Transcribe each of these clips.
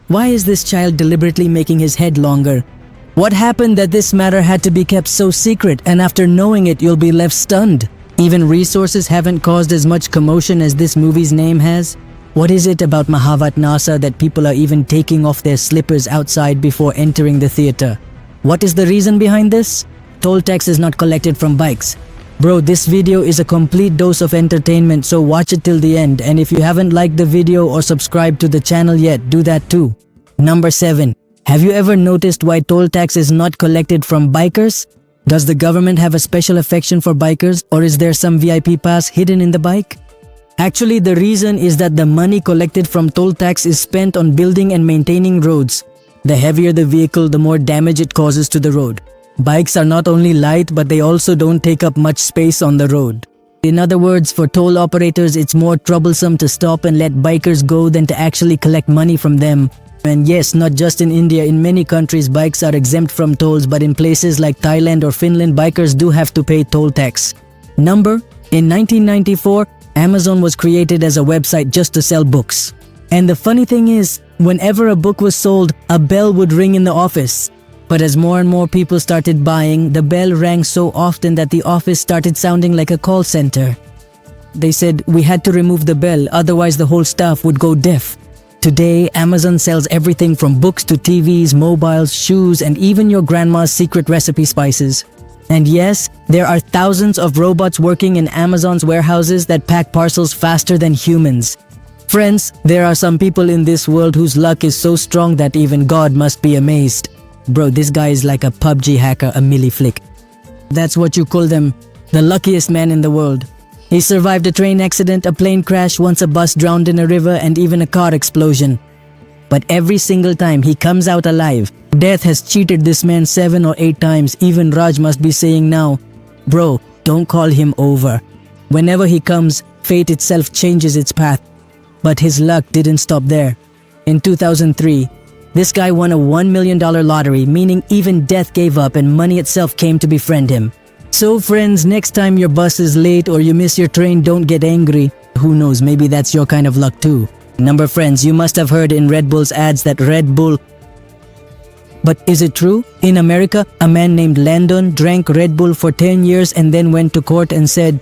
Why is this child deliberately making his head longer? What happened that this matter had to be kept so secret, and after knowing it you'll be left stunned? Even resources haven't caused as much commotion as this movie's name has? What is it about Mahavat Nasa that people are even taking off their slippers outside before entering the theater? What is the reason behind this? Toll tax is not collected from bikes. Bro, this video is a complete dose of entertainment, so watch it till the end, and if you haven't liked the video or subscribed to the channel yet, do that too. Number 7. Have you ever noticed why toll tax is not collected from bikers? Does the government have a special affection for bikers, or is there some VIP pass hidden in the bike? Actually, the reason is that the money collected from toll tax is spent on building and maintaining roads. The heavier the vehicle, the more damage it causes to the road. Bikes are not only light, but they also don't take up much space on the road. In other words, for toll operators, it's more troublesome to stop and let bikers go than to actually collect money from them. And yes, not just in India, in many countries bikes are exempt from tolls, but in places like Thailand or Finland, bikers do have to pay toll tax. In 1994, Amazon was created as a website just to sell books. And the funny thing is, whenever a book was sold, a bell would ring in the office. But as more and more people started buying, the bell rang so often that the office started sounding like a call center. They said we had to remove the bell, otherwise the whole staff would go deaf. Today, Amazon sells everything from books to TVs, mobiles, shoes, and even your grandma's secret recipe spices. And yes, there are thousands of robots working in Amazon's warehouses that pack parcels faster than humans. Friends, there are some people in this world whose luck is so strong that even God must be amazed. Bro, this guy is like a PUBG hacker, a milliflick. That's what you call them, the luckiest man in the world. He survived a train accident, a plane crash, once a bus drowned in a river, and even a car explosion. But every single time he comes out alive. Death has cheated this man 7 or 8 times. Even Raj must be saying now, bro, don't call him over. Whenever he comes, fate itself changes its path. But his luck didn't stop there. In 2003, this guy won a $1 million lottery, meaning even death gave up and money itself came to befriend him. So friends, next time your bus is late or you miss your train, don't get angry. Who knows, maybe that's your kind of luck too. Friends, you must have heard in Red Bull's ads that Red Bull... But is it true? In America, a man named Landon drank Red Bull for 10 years and then went to court and said,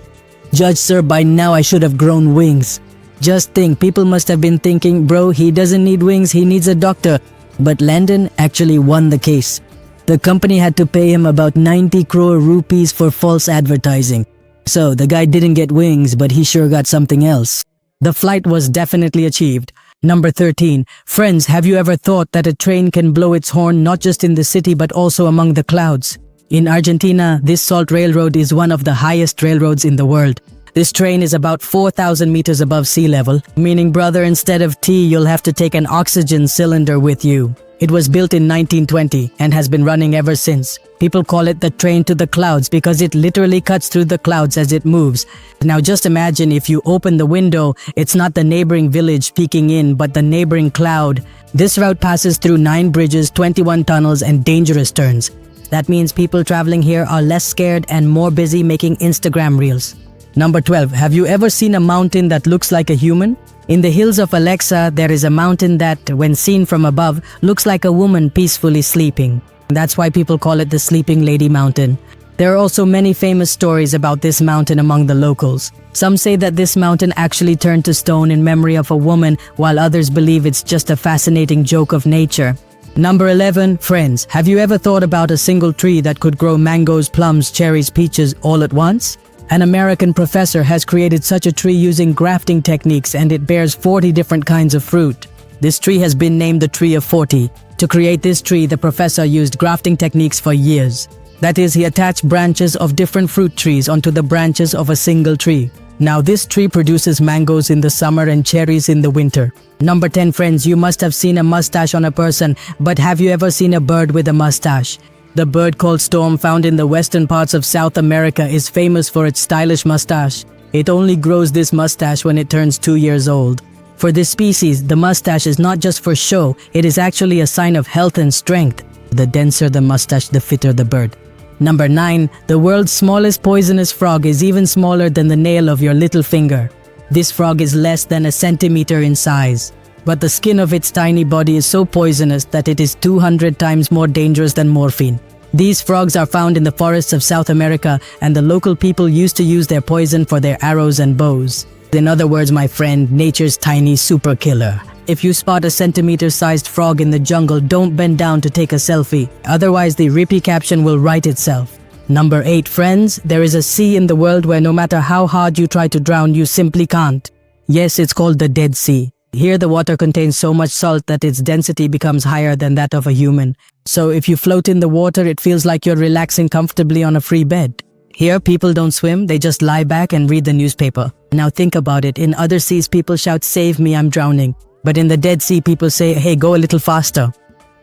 "Judge sir, by now I should have grown wings." Just think, people must have been thinking, bro, he doesn't need wings, he needs a doctor. But Landon actually won the case. The company had to pay him about 90 crore rupees for false advertising. So the guy didn't get wings, but he sure got something else. The flight was definitely achieved. Number 13. Friends, have you ever thought that a train can blow its horn not just in the city but also among the clouds? In Argentina, this salt railroad is one of the highest railroads in the world. This train is about 4,000 meters above sea level, meaning brother, instead of tea, you'll have to take an oxygen cylinder with you. It was built in 1920 and has been running ever since. People call it the train to the clouds because it literally cuts through the clouds as it moves. Now just imagine if you open the window, it's not the neighboring village peeking in, but the neighboring cloud. This route passes through 9 bridges, 21 tunnels, and dangerous turns. That means people traveling here are less scared and more busy making Instagram reels. Number 12. Have you ever seen a mountain that looks like a human? In the hills of Alexa, there is a mountain that, when seen from above, looks like a woman peacefully sleeping. That's why people call it the Sleeping Lady Mountain. There are also many famous stories about this mountain among the locals. Some say that this mountain actually turned to stone in memory of a woman, while others believe it's just a fascinating joke of nature. Number 11. Friends, have you ever thought about a single tree that could grow mangoes, plums, cherries, peaches all at once? An American professor has created such a tree using grafting techniques, and it bears 40 different kinds of fruit. This tree has been named the Tree of 40. To create this tree, the professor used grafting techniques for years. That is, he attached branches of different fruit trees onto the branches of a single tree. Now this tree produces mangoes in the summer and cherries in the winter. Number 10. Friends, you must have seen a mustache on a person, but have you ever seen a bird with a mustache? The bird called storm, found in the western parts of South America, is famous for its stylish mustache. It only grows this mustache when it turns 2 years old. For this species, the mustache is not just for show, it is actually a sign of health and strength. The denser the mustache, the fitter the bird. Number 9. The world's smallest poisonous frog is even smaller than the nail of your little finger. This frog is less than a centimeter in size. but the skin of its tiny body is so poisonous that it is 200 times more dangerous than morphine. These frogs are found in the forests of South America, and the local people used to use their poison for their arrows and bows. In other words, my friend, nature's tiny super killer. If you spot a centimeter-sized frog in the jungle, don't bend down to take a selfie. Otherwise, the rippy caption will write itself. Number 8, friends, there is a sea in the world where no matter how hard you try to drown, you simply can't. Yes, it's called the Dead Sea. Here the water contains so much salt that its density becomes higher than that of a human. So if you float in the water, it feels like you're relaxing comfortably on a free bed. Here people don't swim, they just lie back and read the newspaper. Now think about it, in other seas people shout, "Save me, I'm drowning." But in the Dead Sea people say, "Hey, go a little faster.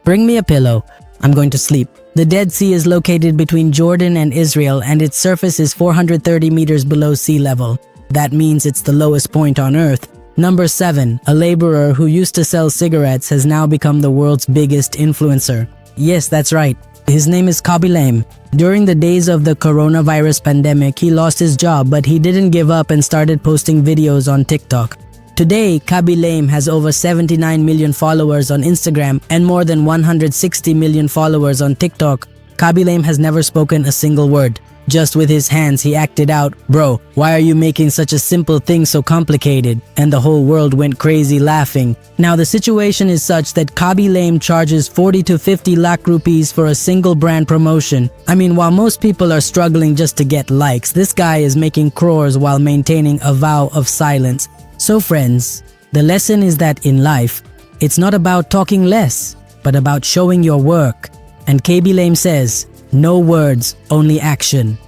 Bring me a pillow. I'm going to sleep." The Dead Sea is located between Jordan and Israel, and its surface is 430 meters below sea level. That means it's the lowest point on Earth. Number 7, a laborer who used to sell cigarettes has now become the world's biggest influencer. Yes, that's right. His name is Kabilaim. During the days of the coronavirus pandemic, he lost his job, but he didn't give up and started posting videos on TikTok. Today, Kabilaim has over 79 million followers on Instagram and more than 160 million followers on TikTok. Kabilaim has never spoken a single word. Just with his hands, he acted out, "Bro, why are you making such a simple thing so complicated?" And the whole world went crazy laughing. Now the situation is such that Kabilaim charges 40 to 50 lakh rupees for a single brand promotion. I mean, while most people are struggling just to get likes, this guy is making crores while maintaining a vow of silence. So friends, the lesson is that in life, it's not about talking less, but about showing your work. And Kabilaim says, no words, only action.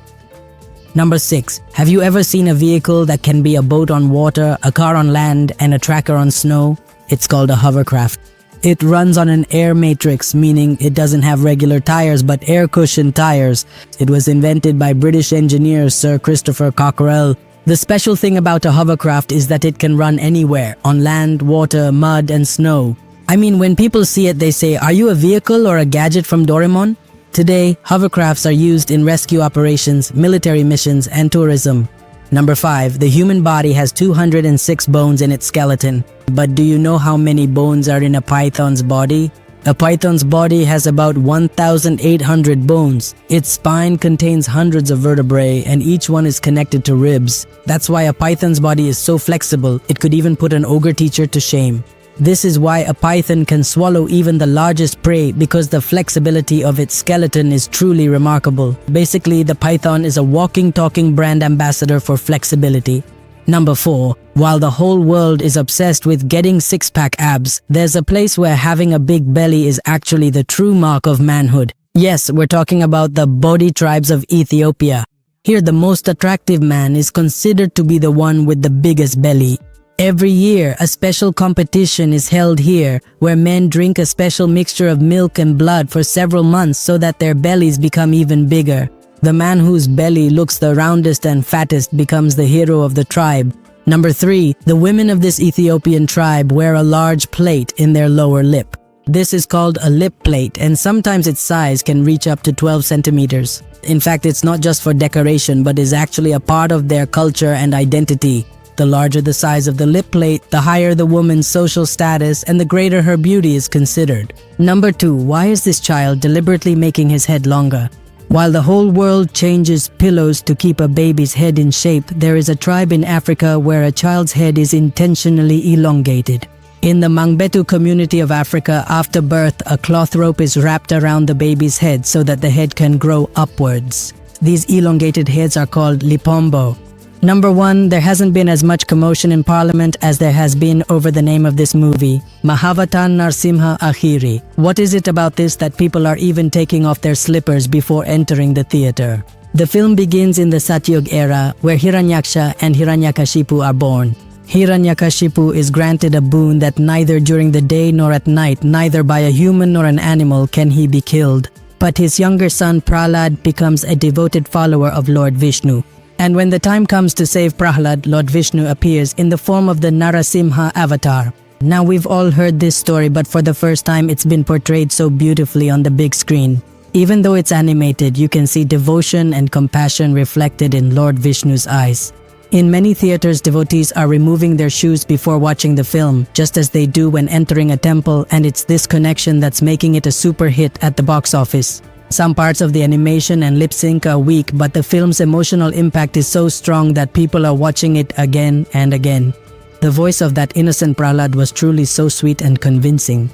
Number 6. Have you ever seen a vehicle that can be a boat on water, a car on land, and a tracker on snow? It's called a hovercraft. It runs on an air matrix, meaning it doesn't have regular tires but air cushioned tires. It was invented by British engineer Sir Christopher Cockerell. The special thing about a hovercraft is that it can run anywhere, on land, water, mud, and snow. I mean, when people see it, they say, "Are you a vehicle or a gadget from Doraemon?" Today, hovercrafts are used in rescue operations, military missions, and tourism. Number 5. The human body has 206 bones in its skeleton. But do you know how many bones are in a python's body? A python's body has about 1,800 bones. Its spine contains hundreds of vertebrae, and each one is connected to ribs. That's why a python's body is so flexible, it could even put an ogre teacher to shame. This is why a python can swallow even the largest prey, because the flexibility of its skeleton is truly remarkable. Basically, the python is a walking, talking brand ambassador for flexibility. Number 4. While the whole world is obsessed with getting six-pack abs, there's a place where having a big belly is actually the true mark of manhood. Yes, we're talking about the Bodhi tribes of Ethiopia. Here, the most attractive man is considered to be the one with the biggest belly. Every year, a special competition is held here, where men drink a special mixture of milk and blood for several months so that their bellies become even bigger. The man whose belly looks the roundest and fattest becomes the hero of the tribe. Number 3. The women of this Ethiopian tribe wear a large plate in their lower lip. This is called a lip plate, and sometimes its size can reach up to 12 centimeters. In fact, it's not just for decoration, but is actually a part of their culture and identity. The larger the size of the lip plate, the higher the woman's social status and the greater her beauty is considered. Number 2. Why is this child deliberately making his head longer? While the whole world changes pillows to keep a baby's head in shape, there is a tribe in Africa where a child's head is intentionally elongated. In the Mangbetu community of Africa, after birth, a cloth rope is wrapped around the baby's head so that the head can grow upwards. These elongated heads are called lipombo. Number 1, there hasn't been as much commotion in Parliament as there has been over the name of this movie, Mahavatan Narsimha Akhiri. What is it about this that people are even taking off their slippers before entering the theater? The film begins in the Satyug era, where Hiranyaksha and Hiranyakashipu are born. Hiranyakashipu is granted a boon that neither during the day nor at night, neither by a human nor an animal, can he be killed. But his younger son Prahlad becomes a devoted follower of Lord Vishnu. And when the time comes to save Prahlad, Lord Vishnu appears in the form of the Narasimha avatar. Now we've all heard this story, but for the first time it's been portrayed so beautifully on the big screen. Even though it's animated, you can see devotion and compassion reflected in Lord Vishnu's eyes. In many theaters, devotees are removing their shoes before watching the film, just as they do when entering a temple, and it's this connection that's making it a super hit at the box office. Some parts of the animation and lip sync are weak, but the film's emotional impact is so strong that people are watching it again and again. The voice of that innocent Prahlad was truly so sweet and convincing.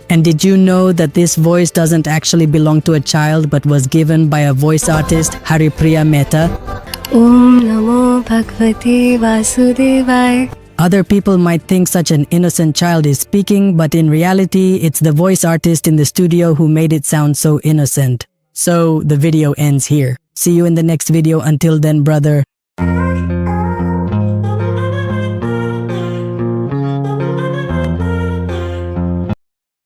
And did you know that this voice doesn't actually belong to a child but was given by a voice artist, Haripriya Mehta? Om Namo Bhagavate Vasudevaya. Other people might think such an innocent child is speaking, but in reality, it's the voice artist in the studio who made it sound so innocent. So, the video ends here. See you in the next video. Until then, brother.